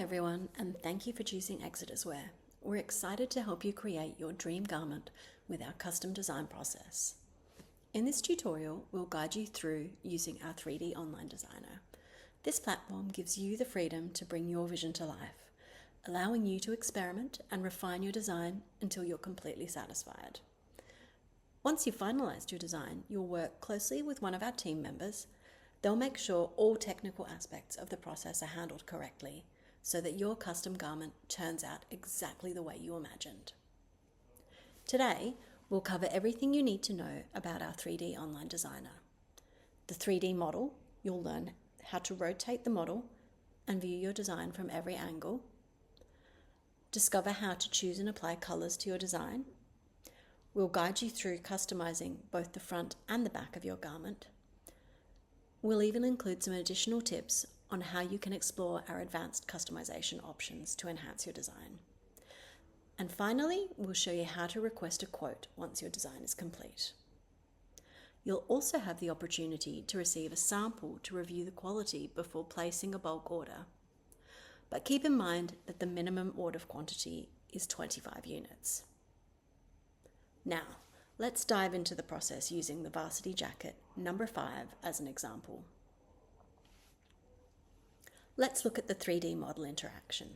everyone, and thank you for choosing Exodus Wear. We're excited to help you create your dream garment with our custom design process. In this tutorial, we'll guide you through using our 3D online designer. This platform gives you the freedom to bring your vision to life, allowing you to experiment and refine your design until you're completely satisfied. Once you've finalized your design, you'll work closely with one of our team members. They'll make sure all technical aspects of the process are handled correctly so that your custom garment turns out exactly the way you imagined. Today, we'll cover everything you need to know about our 3D online designer. The 3D model, you'll learn how to rotate the model and view your design from every angle. Discover how to choose and apply colors to your design. We'll guide you through customizing both the front and the back of your garment. We'll even include some additional tips on how you can explore our advanced customization options to enhance your design. And finally, we'll show you how to request a quote once your design is complete. You'll also have the opportunity to receive a sample to review the quality before placing a bulk order. But keep in mind that the minimum order quantity is 25 units. Now, let's dive into the process using the varsity jacket number 5 as an example. Let's look at the 3D model interaction.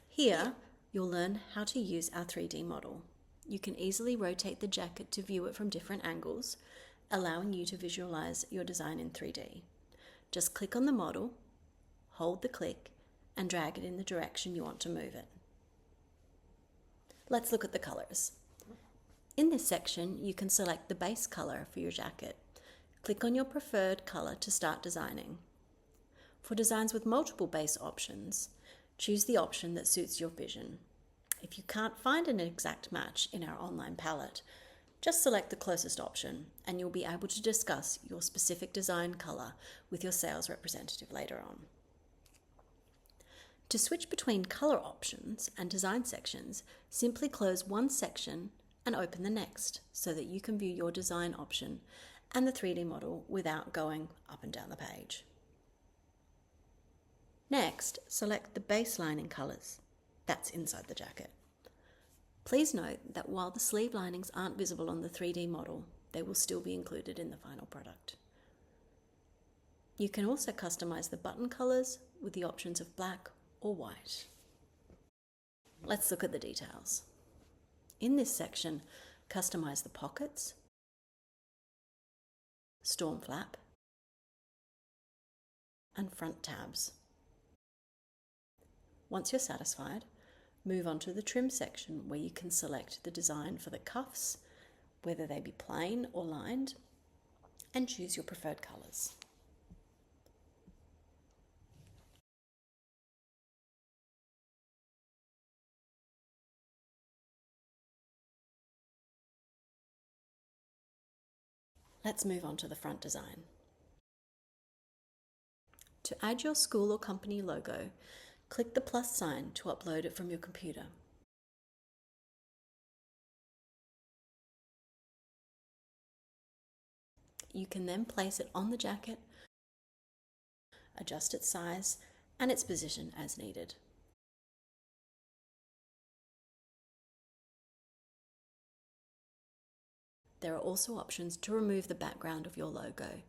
Here, you'll learn how to use our 3D model. You can easily rotate the jacket to view it from different angles, allowing you to visualize your design in 3D. Just click on the model, hold the click, and drag it in the direction you want to move it. Let's look at the colors. In this section, you can select the base color for your jacket. Click on your preferred color to start designing. For designs with multiple base options, choose the option that suits your vision. If you can't find an exact match in our online palette, just select the closest option and you'll be able to discuss your specific design color with your sales representative later on. To switch between color options and design sections, simply close one section and open the next so that you can view your design option and the 3D model without going up and down the page. Next, select the baseline in colors. That's inside the jacket. Please note that while the sleeve linings aren't visible on the 3D model, they will still be included in the final product. You can also customize the button colors with the options of black or white. Let's look at the details. In this section, customize the pockets, storm flap, and front tabs. Once you're satisfied, move on to the trim section where you can select the design for the cuffs, whether they be plain or lined, and choose your preferred colors. Let's move on to the front design. To add your school or company logo, click the plus sign to upload it from your computer. You can then place it on the jacket, adjust its size and its position as needed. There are also options to remove the background of your logo.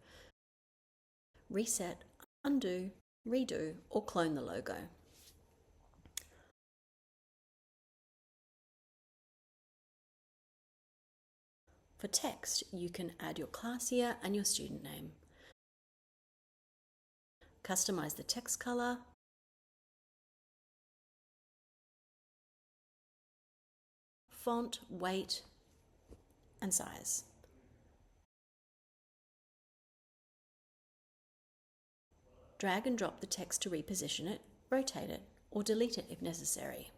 Reset, undo, redo, or clone the logo. For text, you can add your class year and your student name. Customize the text color, font, weight, and size. Drag and drop the text to reposition it, rotate it, or delete it if necessary.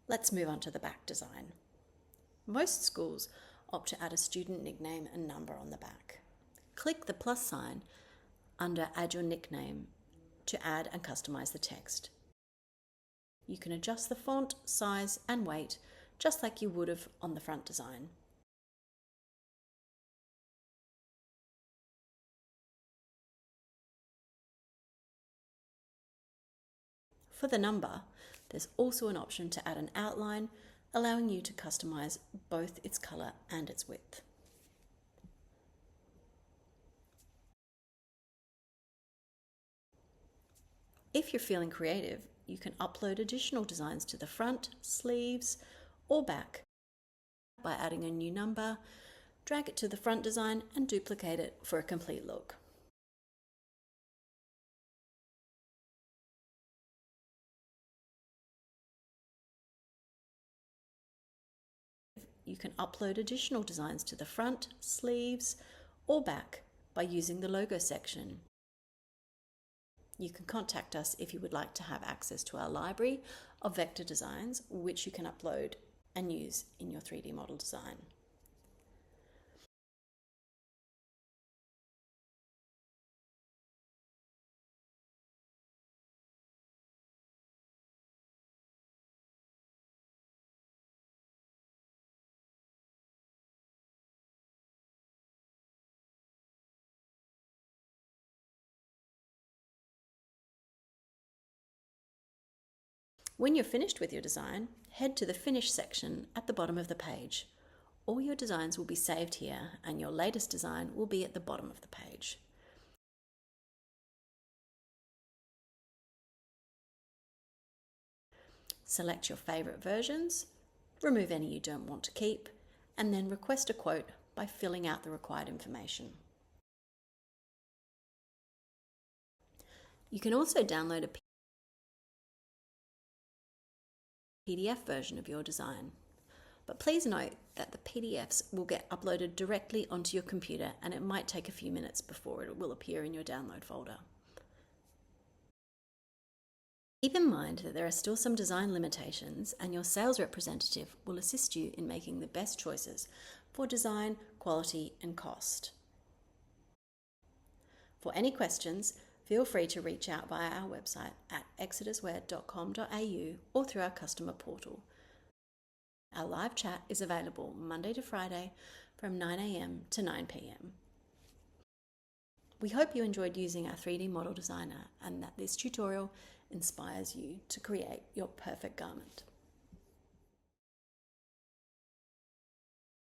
Let's move on to the back design. Most schools opt to add a student nickname and number on the back. Click the plus sign under Add Your Nickname to add and customize the text. You can adjust the font, size and weight just like you would have on the front design. For the number, there's also an option to add an outline, allowing you to customize both its color and its width. If you're feeling creative, you can upload additional designs to the front, sleeves, or back by adding a new number, drag it to the front design and duplicate it for a complete look. You can upload additional designs to the front, sleeves, or back by using the logo section. You can contact us if you would like to have access to our library of vector designs, which you can upload and use in your 3D model design. When you're finished with your design, head to the Finish section at the bottom of the page. All your designs will be saved here and your latest design will be at the bottom of the page. Select your favourite versions, remove any you don't want to keep, and then request a quote by filling out the required information. You can also download a PDF version of your design. But please note that the PDFs will get uploaded directly onto your computer and it might take a few minutes before it will appear in your download folder. Keep in mind that there are still some design limitations and your sales representative will assist you in making the best choices for design, quality and cost. For any questions, feel free to reach out via our website at exoduswear.com.au or through our customer portal. Our live chat is available Monday to Friday from 9 AM to 9 PM. We hope you enjoyed using our 3D model designer and that this tutorial inspires you to create your perfect garment.